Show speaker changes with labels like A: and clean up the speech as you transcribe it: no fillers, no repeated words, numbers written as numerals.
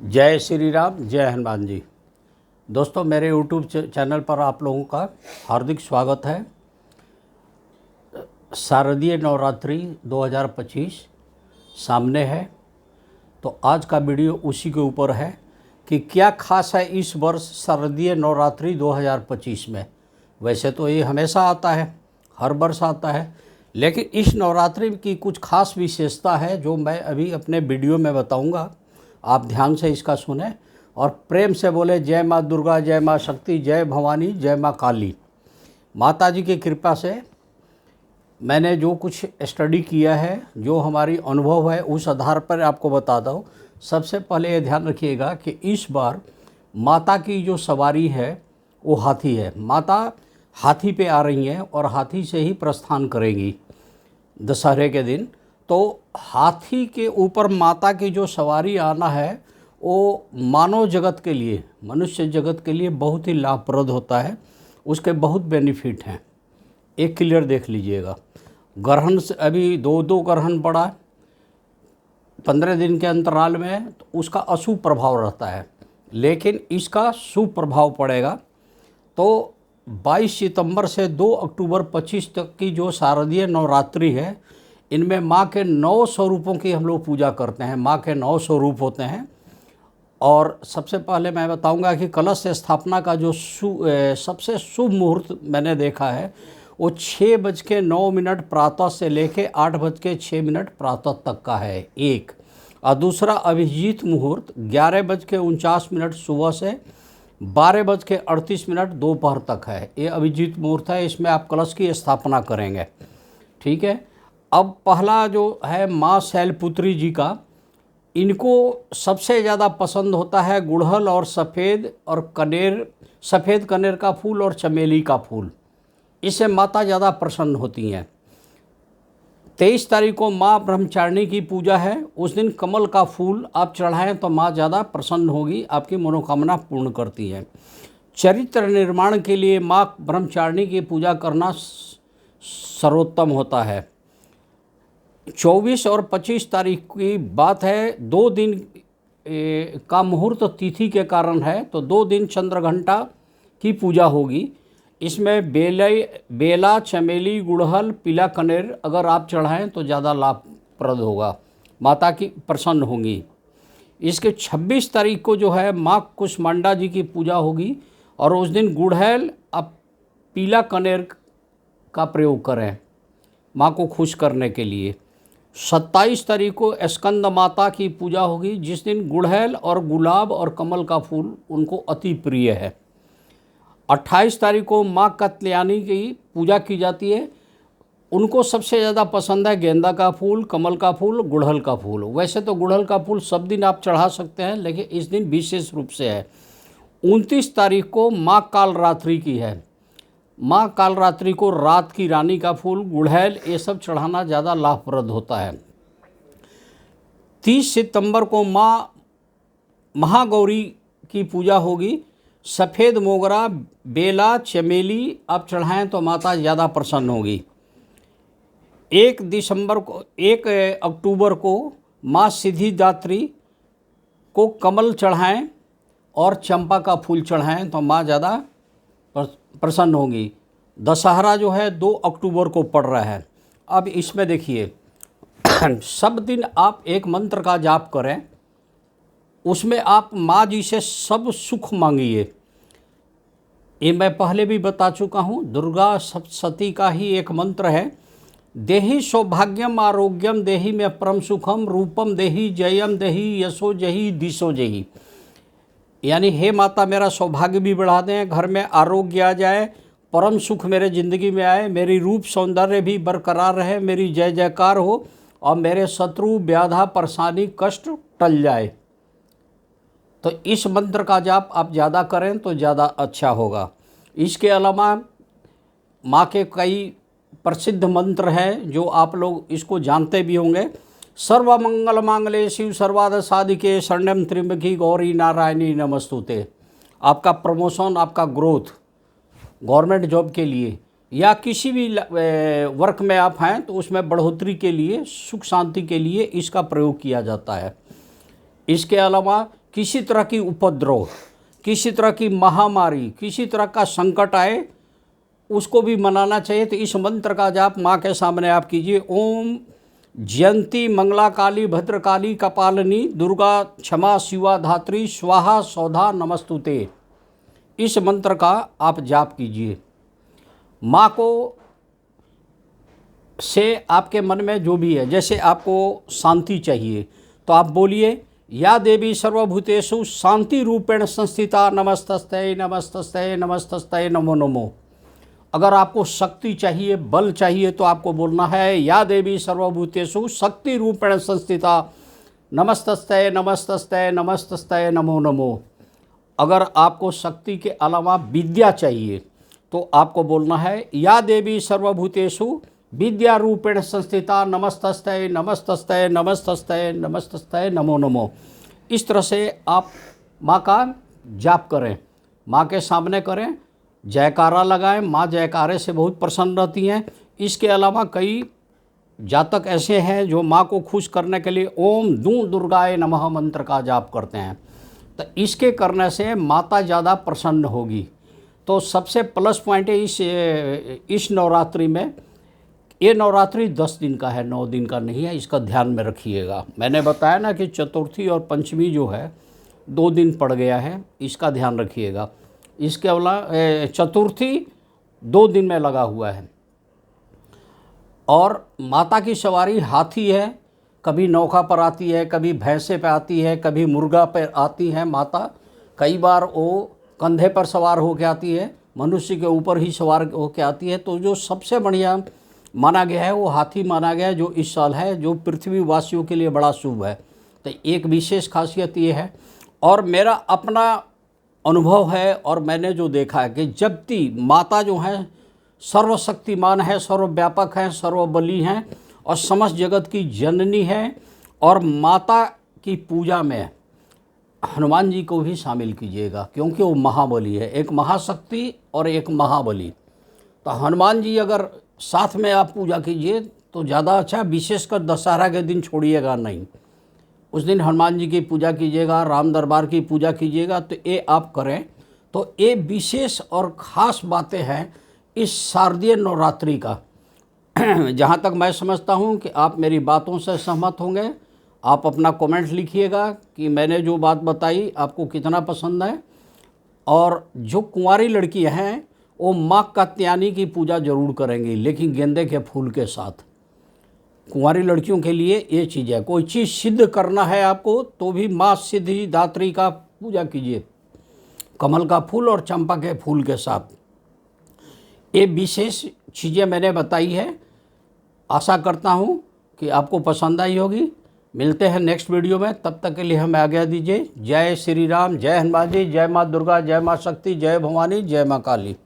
A: जय श्री राम, जय हनुमान जी। दोस्तों, मेरे यूट्यूब चैनल पर आप लोगों का हार्दिक स्वागत है। शारदीय नवरात्रि 2025 सामने है, तो आज का वीडियो उसी के ऊपर है कि क्या खास है इस वर्ष शारदीय नवरात्रि 2025 में। वैसे तो ये हमेशा आता है, हर वर्ष आता है, लेकिन इस नवरात्रि की कुछ खास विशेषता है जो मैं अभी अपने वीडियो में बताऊंगा। आप ध्यान से इसका सुने और प्रेम से बोले जय माँ दुर्गा, जय माँ शक्ति, जय भवानी, जय माँ काली। माता जी की कृपा से मैंने जो कुछ स्टडी किया है, जो हमारी अनुभव है, उस आधार पर आपको बता दूँ। सबसे पहले ये ध्यान रखिएगा कि इस बार माता की जो सवारी है वो हाथी है। माता हाथी पे आ रही हैं और हाथी से ही प्रस्थान करेंगी दशहरे के दिन। तो हाथी के ऊपर माता की जो सवारी आना है वो मानव जगत के लिए, मनुष्य जगत के लिए बहुत ही लाभप्रद होता है। उसके बहुत बेनिफिट हैं। एक क्लियर देख लीजिएगा। ग्रहण से अभी दो ग्रहण पड़ा 15 दिन के अंतराल में, तो उसका अशुभ प्रभाव रहता है, लेकिन इसका शुभ प्रभाव पड़ेगा। तो 22 सितंबर से 2 अक्टूबर 25 तक की जो शारदीय नवरात्रि है, इनमें माँ के 9 स्वरूपों की हम लोग पूजा करते हैं। माँ के 9 स्वरूप होते हैं। और सबसे पहले मैं बताऊंगा कि कलश स्थापना का जो सबसे शुभ मुहूर्त मैंने देखा है वो 6:09 प्रातः से लेके 8:06 प्रातः तक का है एक। और दूसरा अभिजीत मुहूर्त 11:49 सुबह से 12:38 दोपहर तक है। ये अभिजीत मुहूर्त है, इसमें आप कलश की स्थापना करेंगे। ठीक है। अब पहला जो है माँ शैलपुत्री जी का, इनको सबसे ज़्यादा पसंद होता है गुड़हल और सफ़ेद कनेर का फूल और चमेली का फूल। इससे माता ज़्यादा प्रसन्न होती हैं। 23 तारीख को माँ ब्रह्मचारिणी की पूजा है। उस दिन कमल का फूल आप चढ़ाएं तो माँ ज़्यादा प्रसन्न होगी, आपकी मनोकामना पूर्ण करती है। चरित्र निर्माण के लिए माँ ब्रह्मचारिणी की पूजा करना सर्वोत्तम होता है। 24 और 25 तारीख की बात है। 2 दिन का मुहूर्त तिथि के कारण है, तो 2 दिन चंद्रघंटा की पूजा होगी। इसमें बेला, चमेली, गुड़हल, पीला कनेर अगर आप चढ़ाएं तो ज़्यादा लाभप्रद होगा, माता की प्रसन्न होंगी। इसके 26 तारीख को जो है माँ कुष्मांडा जी की पूजा होगी, और उस दिन गुड़हल आप पीला कनेर का प्रयोग करें माँ को खुश करने के लिए। 27 तारीख को स्कंद माता की पूजा होगी, जिस दिन गुड़हल और गुलाब और कमल का फूल उनको अति प्रिय है। 28 तारीख को माँ कत्यायनी की पूजा की जाती है। उनको सबसे ज़्यादा पसंद है गेंदा का फूल, कमल का फूल, गुड़हल का फूल। वैसे तो गुड़हल का फूल सब दिन आप चढ़ा सकते हैं, लेकिन इस दिन विशेष रूप से है। 29 तारीख को माँ कालरात्रि की है। माँ कालरात्रि को रात की रानी का फूल, गुड़हल, ये सब चढ़ाना ज़्यादा लाभप्रद होता है। 30 सितंबर को माँ महागौरी की पूजा होगी। सफ़ेद मोगरा, बेला, चमेली आप चढ़ाएं तो माता ज़्यादा प्रसन्न होगी। 1 अक्टूबर को माँ सिद्धिदात्री को कमल चढ़ाएं और चंपा का फूल चढ़ाएं तो माँ ज़्यादा प्रसन्न होगी। दशहरा जो है 2 अक्टूबर को पड़ रहा है। अब इसमें देखिए सब दिन आप एक मंत्र का जाप करें, उसमें आप माँ जी से सब सुख मांगिए। ये मैं पहले भी बता चुका हूँ। दुर्गा सप्तशती का ही एक मंत्र है, देहि सौभाग्यम आरोग्यम देहि में परम सुखम रूपम देहि जयम देहि यशो जहि दिशो जहि। यानी हे माता, मेरा सौभाग्य भी बढ़ा दें, घर में आरोग्य आ जाए, परम सुख मेरे ज़िंदगी में आए, मेरी रूप सौंदर्य भी बरकरार रहे, मेरी जय जयकार हो, और मेरे शत्रु व्याधा परेशानी कष्ट टल जाए। तो इस मंत्र का जाप आप ज़्यादा करें तो ज़्यादा अच्छा होगा। इसके अलावा माँ के कई प्रसिद्ध मंत्र हैं जो आप लोग इसको जानते भी होंगे। सर्वमंगल मांगल्ये शिव सर्वार्थ साधिके शरण्यं त्र्यंबकी गौरी नारायणी नमस्तुते। आपका प्रमोशन, आपका ग्रोथ, गवर्नमेंट जॉब के लिए या किसी भी वर्क में आप हैं तो उसमें बढ़ोतरी के लिए, सुख शांति के लिए इसका प्रयोग किया जाता है। इसके अलावा किसी तरह की उपद्रव, किसी तरह की महामारी, किसी तरह का संकट आए उसको भी मनाना चाहिए। तो इस मंत्र का जाप माँ के सामने आप कीजिए। ओम जयंती मंगला काली भद्रकाली कपालिनी दुर्गा क्षमा शिवा धात्री स्वाहा सौधा नमस्तुते, इस मंत्र का आप जाप कीजिए। माँ को से आपके मन में जो भी है, जैसे आपको शांति चाहिए तो आप बोलिए या देवी सर्वभूतेषु शांति रूपेण संस्थिता नमस्तस्ते नमस्तस्ते नमस्तस्ते नमो नमो। अगर आपको शक्ति चाहिए, बल चाहिए, तो आपको बोलना है या देवी सर्वभूतेषु शक्ति रूपेण संस्थिता नमस्तस्ते नमस्तस्ते नमस्तस्ते नमो नमो। अगर आपको शक्ति के अलावा विद्या चाहिए तो आपको बोलना है या देवी सर्वभूतेषु विद्या रूपेण संस्थिता नमस्तस्ते नमस्तस्ते नमस्तस्ते नमस्तस्ते नमो नमो। इस तरह से आप माँ का जाप करें, माँ के सामने करें, जयकारा लगाएं। माँ जयकारे से बहुत प्रसन्न रहती हैं। इसके अलावा कई जातक ऐसे हैं जो माँ को खुश करने के लिए ओम दूं दुर्गाए नमः मंत्र का जाप करते हैं। तो इसके करने से माता ज़्यादा प्रसन्न होगी। तो सबसे प्लस पॉइंट है इस नवरात्रि में, ये नवरात्रि 10 दिन का है, 9 दिन का नहीं है, इसका ध्यान में रखिएगा। मैंने बताया ना कि चतुर्थी और पंचमी जो है 2 दिन पड़ गया है, इसका ध्यान रखिएगा। इसके अलावा चतुर्थी 2 दिन में लगा हुआ है। और माता की सवारी हाथी है, कभी नौका पर आती है, कभी भैंसे पर आती है, कभी मुर्गा पर आती है माता। कई बार वो कंधे पर सवार होकर आती है, मनुष्य के ऊपर ही सवार होकर आती है। तो जो सबसे बढ़िया माना गया है वो हाथी माना गया है, जो इस साल है, जो पृथ्वी वासियों के लिए बड़ा शुभ है। तो एक विशेष खासियत ये है, और मेरा अपना अनुभव है और मैंने जो देखा है कि जब भी माता जो है सर्वशक्तिमान है, सर्वव्यापक है, सर्वबली हैं और समस्त जगत की जननी है। और माता की पूजा में हनुमान जी को भी शामिल कीजिएगा, क्योंकि वो महाबली है, एक महाशक्ति और एक महाबली। तो हनुमान जी अगर साथ में आप पूजा कीजिए तो ज़्यादा अच्छा। विशेषकर दशहरा के दिन छोड़िएगा नहीं, उस दिन हनुमान जी की पूजा कीजिएगा, राम दरबार की पूजा कीजिएगा। तो ये आप करें तो ये विशेष और ख़ास बातें हैं इस शारदीय नवरात्रि का। जहाँ तक मैं समझता हूँ कि आप मेरी बातों से सहमत होंगे। आप अपना कमेंट लिखिएगा कि मैंने जो बात बताई आपको कितना पसंद है। और जो कुंवारी लड़कियाँ हैं वो माँ कात्यायनी की पूजा जरूर करेंगी, लेकिन गेंदे के फूल के साथ। कुंवारी लड़कियों के लिए ये चीज़ है, कोई चीज़ सिद्ध करना है आपको तो भी माँ सिद्धि दात्री का पूजा कीजिए, कमल का फूल और चंपा के फूल के साथ। ये विशेष चीज़ें मैंने बताई है, आशा करता हूँ कि आपको पसंद आई होगी। मिलते हैं नेक्स्ट वीडियो में, तब तक के लिए हमें आज्ञा दीजिए। जय श्री राम, जय हनुमान जी, जय माँ दुर्गा, जय माँ शक्ति, जय भवानी, जय माँ काली।